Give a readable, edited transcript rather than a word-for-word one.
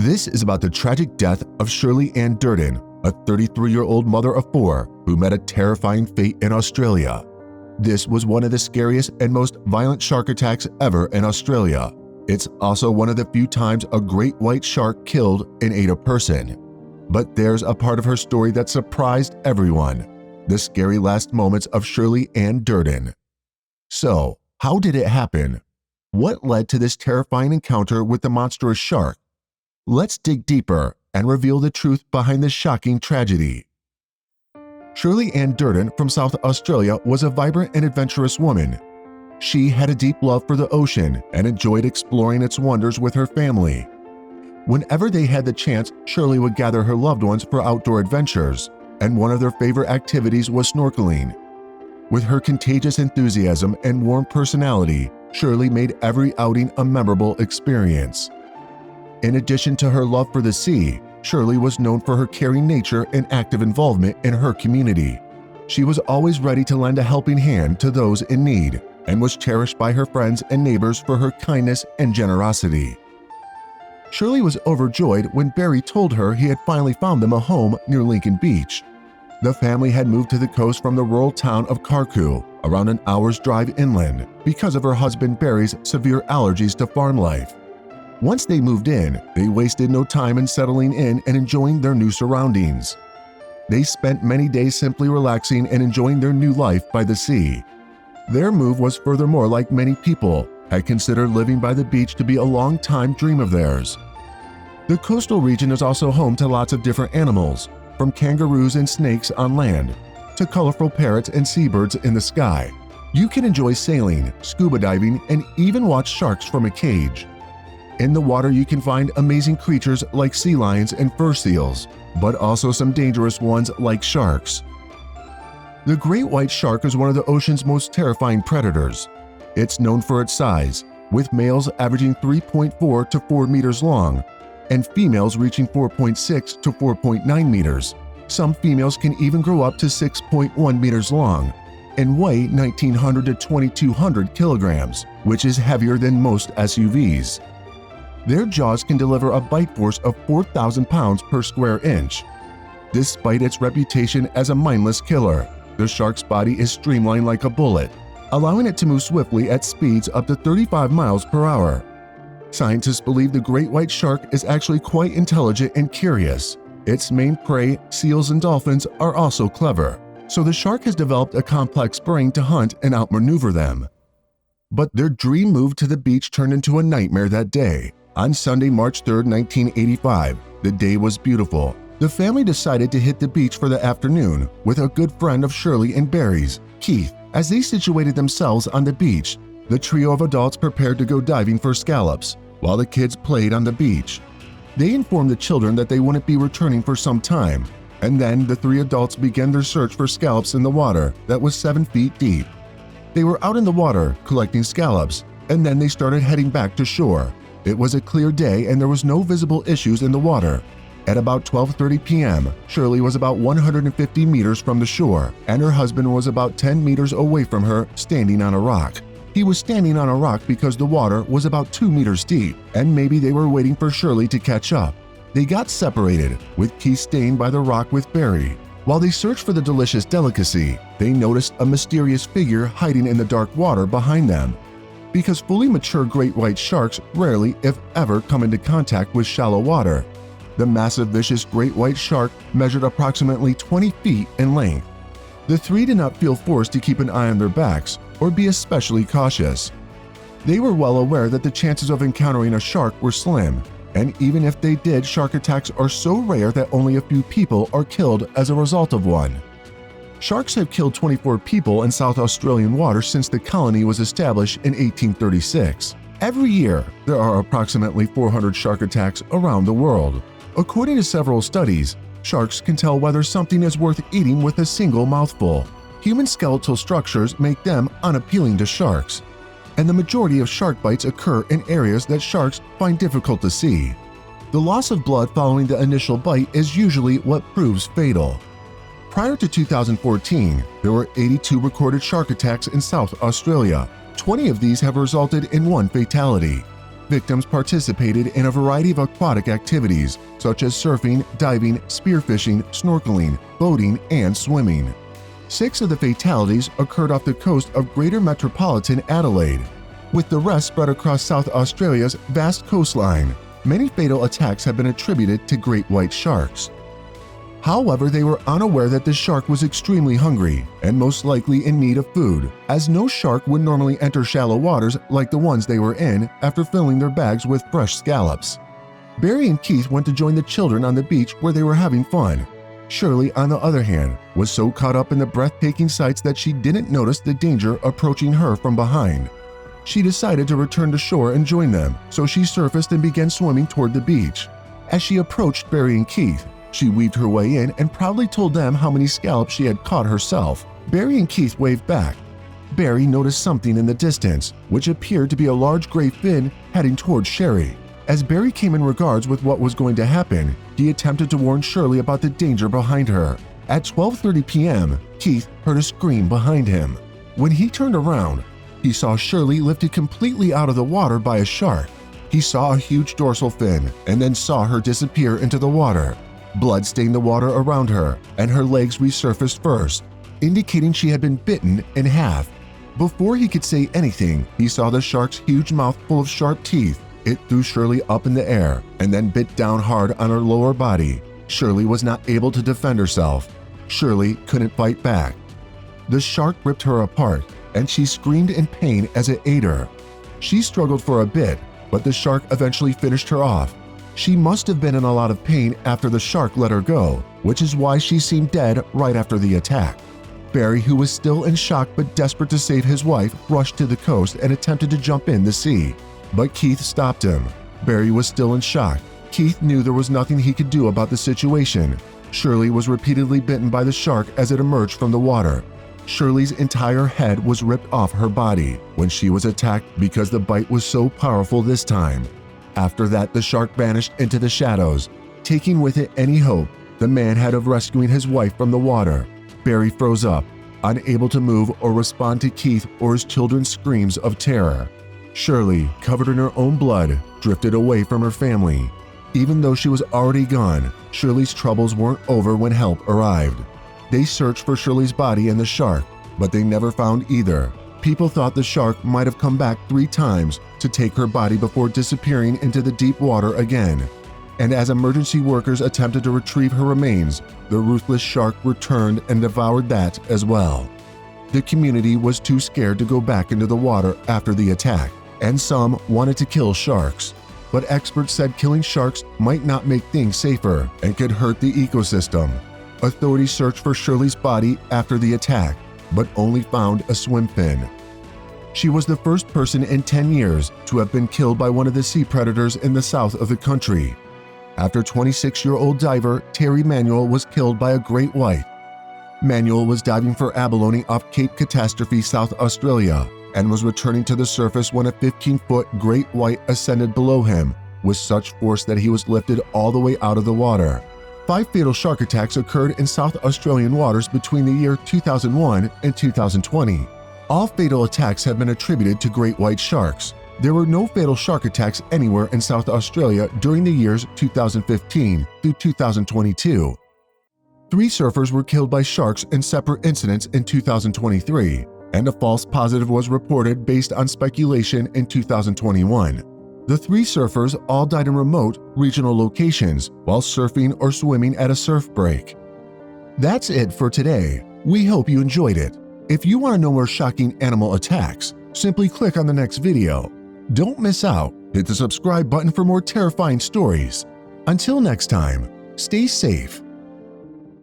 This is about the tragic death of Shirley Ann Durdin, a 33-year-old mother of 4 who met a terrifying fate in Australia. This was one of the scariest and most violent shark attacks ever in Australia. It's also one of the few times a great white shark killed and ate a person. But there's a part of her story that surprised everyone: the scary last moments of Shirley Ann Durdin. So, how did it happen? What led to this terrifying encounter with the monstrous shark? Let's dig deeper and reveal the truth behind this shocking tragedy. Shirley Ann Durdin from South Australia was a vibrant and adventurous woman. She had a deep love for the ocean and enjoyed exploring its wonders with her family. Whenever they had the chance, Shirley would gather her loved ones for outdoor adventures, and one of their favorite activities was snorkeling. With her contagious enthusiasm and warm personality, Shirley made every outing a memorable experience. In addition to her love for the sea, Shirley was known for her caring nature and active involvement in her community. She was always ready to lend a helping hand to those in need and was cherished by her friends and neighbors for her kindness and generosity. Shirley was overjoyed when Barry told her he had finally found them a home near Lincoln Beach. The family had moved to the coast from the rural town of Carcu, around an hour's drive inland, because of her husband Barry's severe allergies to farm life. Once they moved in, they wasted no time in settling in and enjoying their new surroundings. They spent many days simply relaxing and enjoying their new life by the sea. Their move was furthermore, like many people, had considered living by the beach to be a long-time dream of theirs. The coastal region is also home to lots of different animals, from kangaroos and snakes on land to colorful parrots and seabirds in the sky. You can enjoy sailing, scuba diving, and even watch sharks from a cage. In the water, you can find amazing creatures like sea lions and fur seals, but also some dangerous ones like sharks. The great white shark is one of the ocean's most terrifying predators. It's known for its size, with males averaging 3.4 to 4 meters long, and females reaching 4.6 to 4.9 meters. Some females can even grow up to 6.1 meters long and weigh 1,900 to 2,200 kilograms, which is heavier than most SUVs. Their jaws can deliver a bite force of 4,000 pounds per square inch. Despite its reputation as a mindless killer, the shark's body is streamlined like a bullet, allowing it to move swiftly at speeds up to 35 miles per hour. Scientists believe the great white shark is actually quite intelligent and curious. Its main prey, seals and dolphins, are also clever, so the shark has developed a complex brain to hunt and outmaneuver them. But their dream move to the beach turned into a nightmare that day. On Sunday, March 3, 1985, the day was beautiful. The family decided to hit the beach for the afternoon with a good friend of Shirley and Barry's, Keith. As they situated themselves on the beach, the trio of adults prepared to go diving for scallops, while the kids played on the beach. They informed the children that they wouldn't be returning for some time, and then the 3 adults began their search for scallops in the water that was 7 feet deep. They were out in the water collecting scallops, and then they started heading back to shore. It was a clear day and there was no visible issues in the water. At about 12:30 p.m., Shirley was about 150 meters from the shore, and her husband was about 10 meters away from her, standing on a rock. He was standing on a rock because the water was about 2 meters deep, and maybe they were waiting for Shirley to catch up. They got separated, with Keith staying by the rock with Barry. While they searched for the delicious delicacy, they noticed a mysterious figure hiding in the dark water behind them. Because fully mature great white sharks rarely, if ever, come into contact with shallow water, the massive vicious great white shark measured approximately 20 feet in length. The 3 did not feel forced to keep an eye on their backs or be especially cautious. They were well aware that the chances of encountering a shark were slim, and even if they did, shark attacks are so rare that only a few people are killed as a result of one. Sharks have killed 24 people in South Australian waters since the colony was established in 1836. Every year, there are approximately 400 shark attacks around the world. According to several studies, sharks can tell whether something is worth eating with a single mouthful. Human skeletal structures make them unappealing to sharks, and the majority of shark bites occur in areas that sharks find difficult to see. The loss of blood following the initial bite is usually what proves fatal. Prior to 2014, there were 82 recorded shark attacks in South Australia. 20 of these have resulted in 1 fatality. victims participated in a variety of aquatic activities such as surfing, diving, spearfishing, snorkeling, boating, and swimming. 6 of the fatalities occurred off the coast of Greater Metropolitan Adelaide, with the rest spread across South Australia's vast coastline. Many fatal attacks have been attributed to great white sharks. However, they were unaware that the shark was extremely hungry and most likely in need of food, as no shark would normally enter shallow waters like the ones they were in after filling their bags with fresh scallops. Barry and Keith went to join the children on the beach where they were having fun. Shirley, on the other hand, was so caught up in the breathtaking sights that she didn't notice the danger approaching her from behind. She decided to return to shore and join them, so she surfaced and began swimming toward the beach. As she approached Barry and Keith, she weaved her way in and proudly told them how many scallops she had caught herself. Barry and Keith waved back. Barry noticed something in the distance, which appeared to be a large gray fin heading towards Sherry. As Barry came in regards with what was going to happen, he attempted to warn Shirley about the danger behind her. At 12:30 p.m., Keith heard a scream behind him. When he turned around, he saw Shirley lifted completely out of the water by a shark. He saw a huge dorsal fin and then saw her disappear into the water. Blood stained the water around her, and her legs resurfaced first, indicating she had been bitten in half. Before he could say anything, he saw the shark's huge mouth full of sharp teeth. It threw Shirley up in the air and then bit down hard on her lower body. Shirley was not able to defend herself. Shirley couldn't fight back. The shark ripped her apart, and she screamed in pain as it ate her. She struggled for a bit, but the shark eventually finished her off. She must have been in a lot of pain after the shark let her go, which is why she seemed dead right after the attack. Barry, who was still in shock but desperate to save his wife, rushed to the coast and attempted to jump in the sea. But Keith stopped him. Barry was still in shock. Keith knew there was nothing he could do about the situation. Shirley was repeatedly bitten by the shark as it emerged from the water. Shirley's entire head was ripped off her body when she was attacked because the bite was so powerful this time. After that, the shark vanished into the shadows, taking with it any hope the man had of rescuing his wife from the water. Barry froze up, unable to move or respond to Keith or his children's screams of terror. Shirley, covered in her own blood, drifted away from her family. Even though she was already gone, Shirley's troubles weren't over when help arrived. They searched for Shirley's body and the shark, but they never found either. People thought the shark might have come back 3 times to take her body before disappearing into the deep water again. And as emergency workers attempted to retrieve her remains, the ruthless shark returned and devoured that as well. The community was too scared to go back into the water after the attack, and some wanted to kill sharks. But experts said killing sharks might not make things safer and could hurt the ecosystem. Authorities searched for Shirley's body after the attack, but only found a swim fin. She was the first person in 10 years to have been killed by one of the sea predators in the south of the country. After 26-year-old diver Terry Manuel was killed by a great white. Manuel was diving for abalone off Cape Catastrophe, South Australia, and was returning to the surface when a 15-foot great white ascended below him with such force that he was lifted all the way out of the water. 5 fatal shark attacks occurred in South Australian waters between the year 2001 and 2020. All fatal attacks have been attributed to great white sharks. There were no fatal shark attacks anywhere in South Australia during the years 2015 through 2022. 3 surfers were killed by sharks in separate incidents in 2023, and a false positive was reported based on speculation in 2021. The 3 surfers all died in remote, regional locations while surfing or swimming at a surf break. That's it for today. We hope you enjoyed it. If you want to know more shocking animal attacks, simply click on the next video. Don't miss out. Hit the subscribe button for more terrifying stories. Until next time, stay safe.